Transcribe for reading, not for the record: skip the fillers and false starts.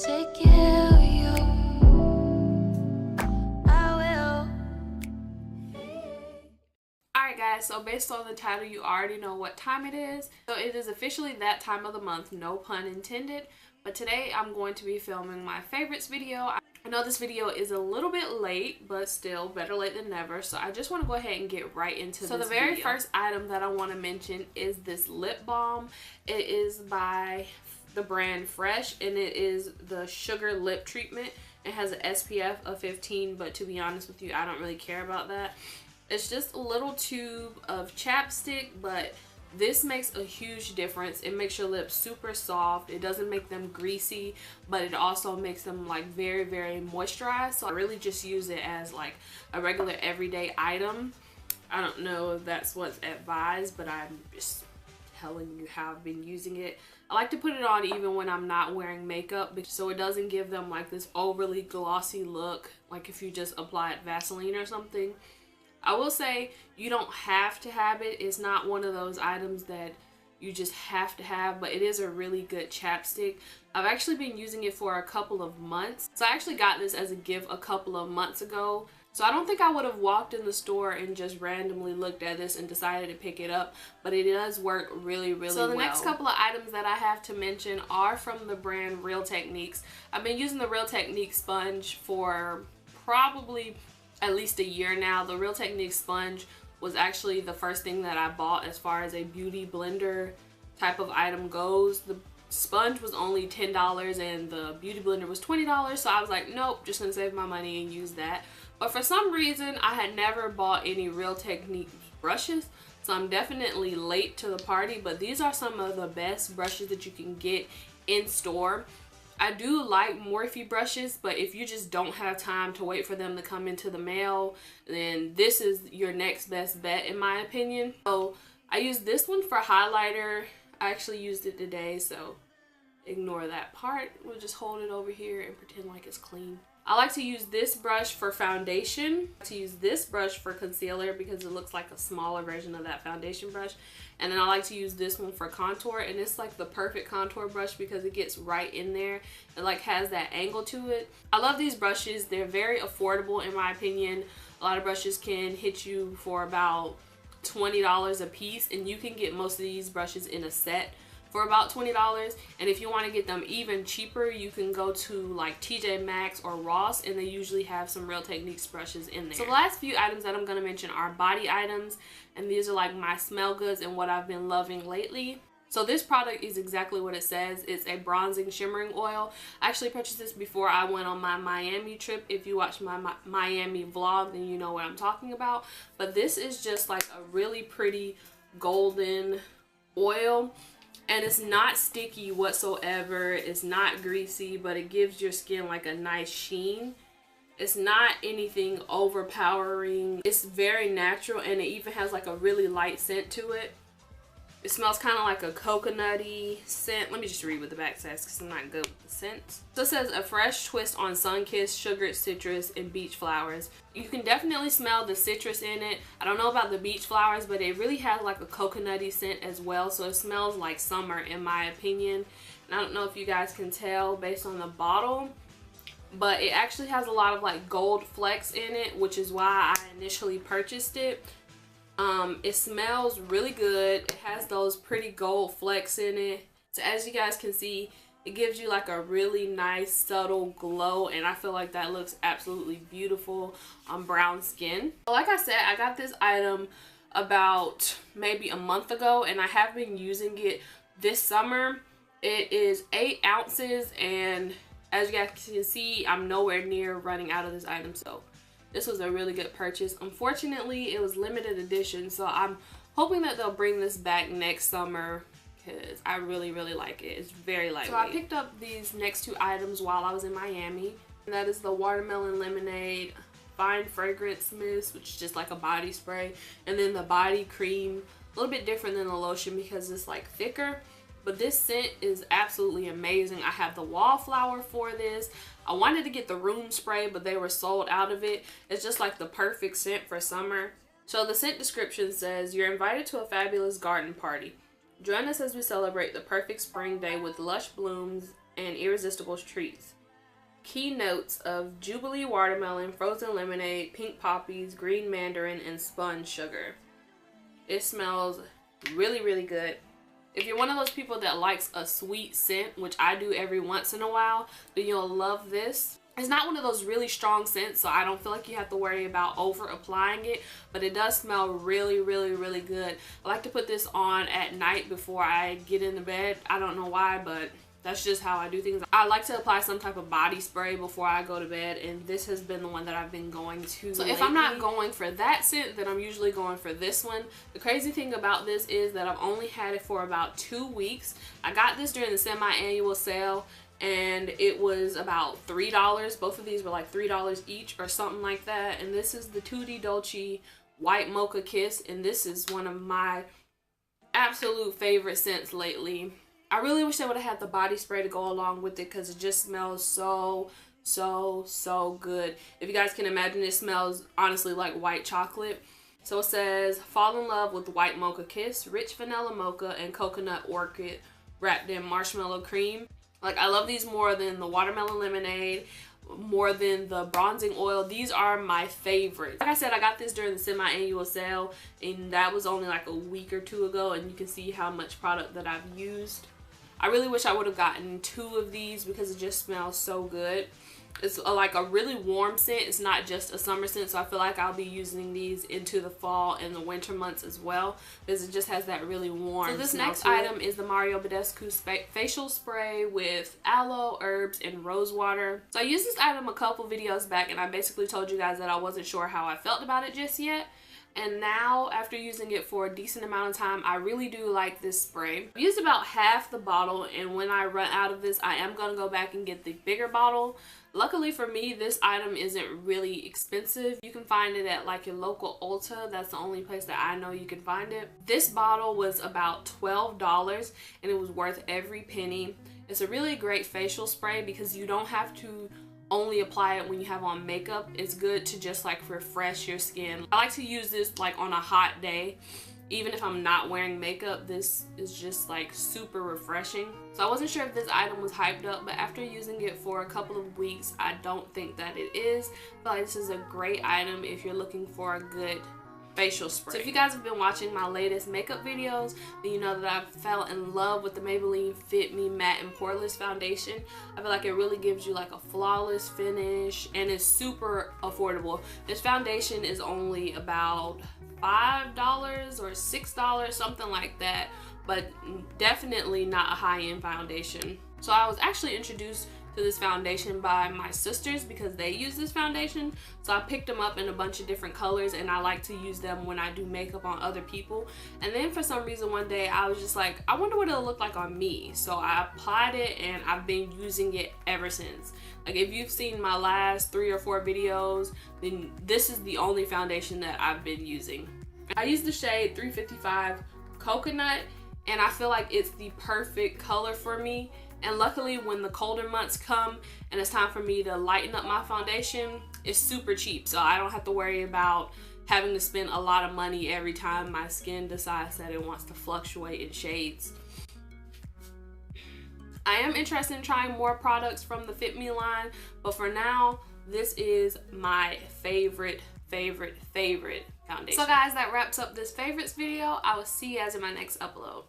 take care of you. I will. Alright guys, so based on the title you already know what time it is. So it is officially that time of the month, no pun intended. But today I'm going to be filming my favorites video. I know this video is a little bit late, but still better late than never. So I just want to go ahead and get right into this. So the very first item that I want to mention is this lip balm. It is by the brand Fresh and it is the Sugar Lip Treatment. It has an SPF of 15, but to be honest with you, I don't really care about that. It's just a little tube of chapstick, but this makes a huge difference. It makes your lips super soft. It doesn't make them greasy, but it also makes them like very, very moisturized. So I really just use it as like a regular everyday item. I don't know if that's what's advised, but I'm just telling you how I've been using it. I like to put it on even when I'm not wearing makeup, so it doesn't give them like this overly glossy look, like if you just applied Vaseline or something. I will say you don't have to have it. It's not one of those items that you just have to have, but it is a really good chapstick. I've actually been using it for a couple of months. So I actually got this as a gift a couple of months ago. So I don't think I would have walked in the store and just randomly looked at this and decided to pick it up, but it does work really, really well. So the next couple of items that I have to mention are from the brand Real Techniques. I've been using the Real Techniques sponge for probably at least a year now. The Real Techniques sponge was actually the first thing that I bought as far as a beauty blender type of item goes. The sponge was only $10 and the beauty blender was $20, so I was like, nope, just gonna save my money and use that. But for some reason I had never bought any Real Techniques brushes, so I'm definitely late to the party, but these are some of the best brushes that you can get in store. I do like Morphe brushes, but if you just don't have time to wait for them to come into the mail, then this is your next best bet in my opinion. So I use this one for highlighter. I actually used it today, so ignore that part. We'll just hold it over here and pretend like it's clean. I like to use this brush for foundation. I like to use this brush for concealer because it looks like a smaller version of that foundation brush. And then I like to use this one for contour, and it's like the perfect contour brush because it gets right in there. It like has that angle to it. I love these brushes. They're very affordable in my opinion. A lot of brushes can hit you for about $20 a piece, and you can get most of these brushes in a set for about $20. And if you want to get them even cheaper, you can go to like TJ Maxx or Ross, and they usually have some Real Techniques brushes in there. So the last few items that I'm going to mention are body items, and these are like my smell goods and what I've been loving lately. So this product is exactly what it says. It's a bronzing shimmering oil. I actually purchased this before I went on my Miami trip. If you watch my Miami vlog, then you know what I'm talking about. But this is just like a really pretty golden oil. And it's not sticky whatsoever. It's not greasy, but it gives your skin like a nice sheen. It's not anything overpowering. It's very natural, and it even has like a really light scent to it. It smells kind of like a coconutty scent. Let me just read what the back says because I'm not good with the scents. So it says a fresh twist on Sunkist, sugared citrus, and beach flowers. You can definitely smell the citrus in it. I don't know about the beach flowers, but it really has like a coconutty scent as well. So it smells like summer in my opinion. And I don't know if you guys can tell based on the bottle, but it actually has a lot of like gold flecks in it, which is why I initially purchased it. It smells really good. It has those pretty gold flecks in it. So as you guys can see, it gives you like a really nice subtle glow, and I feel like that looks absolutely beautiful on brown skin. Like I said, I got this item about maybe a month ago, and I have been using it this summer. It is 8 ounces, and as you guys can see, I'm nowhere near running out of this item, so this was a really good purchase. Unfortunately, it was limited edition, so I'm hoping that they'll bring this back next summer because I really, really like it. It's very lightweight. So I picked up these next 2 items while I was in Miami. And that is the Watermelon Lemonade Fine Fragrance Mist, which is just like a body spray. And then the body cream, a little bit different than the lotion because it's like thicker. But this scent is absolutely amazing. I have the wallflower for this. I wanted to get the room spray, but they were sold out of it. It's just like the perfect scent for summer. So the scent description says, you're invited to a fabulous garden party. Join us as we celebrate the perfect spring day with lush blooms and irresistible treats. Key notes of Jubilee watermelon, frozen lemonade, pink poppies, green mandarin, and spun sugar. It smells really, really good. If you're one of those people that likes a sweet scent, which I do every once in a while, then you'll love this. It's not one of those really strong scents, so I don't feel like you have to worry about over applying it, but it does smell really, really, really good. I like to put this on at night before I get into bed. I don't know why, but that's just how I do things. I like to apply some type of body spray before I go to bed, and this has been the one that I've been going to lately. If I'm not going for that scent, then I'm usually going for this one. The crazy thing about this is that I've only had it for about 2 weeks. I got this during the semi-annual sale, and it was about $3. Both of these were like $3 each or something like that. And this is the Tutti Dolci White Mocha Kiss, and this is one of my absolute favorite scents lately. I really wish I would have had the body spray to go along with it because it just smells so good. If you guys can imagine, it smells honestly like white chocolate. So it says, fall in love with White Mocha Kiss, rich vanilla mocha and coconut orchid wrapped in marshmallow cream. Like, I love these more than the watermelon lemonade, more than the bronzing oil. These are my favorites. Like I said, I got this during the semi-annual sale, and that was only like a week or two ago, and you can see how much product that I've used. I really wish I would have gotten 2 of these because it just smells so good. It's like a really warm scent. It's not just a summer scent, so I feel like I'll be using these into the fall and the winter months as well because it just has that really warm smell. So this next item is the Badescu facial spray with aloe, herbs, and rosewater. So I used this item a couple videos back, and I basically told you guys that I wasn't sure how I felt about it just yet. And now, after using it for a decent amount of time, I really do like this spray. I've used about half the bottle, and when I run out of this, I am going to go back and get the bigger bottle. Luckily for me, this item isn't really expensive. You can find it at like your local Ulta. That's the only place that I know you can find it. This bottle was about $12, and it was worth every penny. It's a really great facial spray because you don't have to only apply it when you have on makeup. It's good to just like refresh your skin. I like to use this like on a hot day. Even if I'm not wearing makeup, this is just like super refreshing. So I wasn't sure if this item was hyped up, but after using it for a couple of weeks, I don't think that it is. But this is a great item if you're looking for a good facial spray. So if you guys have been watching my latest makeup videos, then you know that I fell in love with the Maybelline Fit Me Matte and Poreless foundation. I feel like it really gives you like a flawless finish, and it's super affordable. This foundation is only about $5 or $6, something like that, but definitely not a high-end foundation. So I was actually introduced to this foundation by my sisters because they use this foundation, so I picked them up in a bunch of different colors, and I like to use them when I do makeup on other people. And then for some reason one day I was just like, I wonder what it'll look like on me, so I applied it, and I've been using it ever since. Like, if you've seen my last 3 or 4 videos, then this is the only foundation that I've been using. I use the shade 355 Coconut, and I feel like it's the perfect color for me. And luckily, when the colder months come and it's time for me to lighten up my foundation, it's super cheap, so I don't have to worry about having to spend a lot of money every time my skin decides that it wants to fluctuate in shades. I am interested in trying more products from the Fit Me line, but for now, this is my favorite foundation. So guys, that wraps up this favorites video. I will see you guys in my next upload.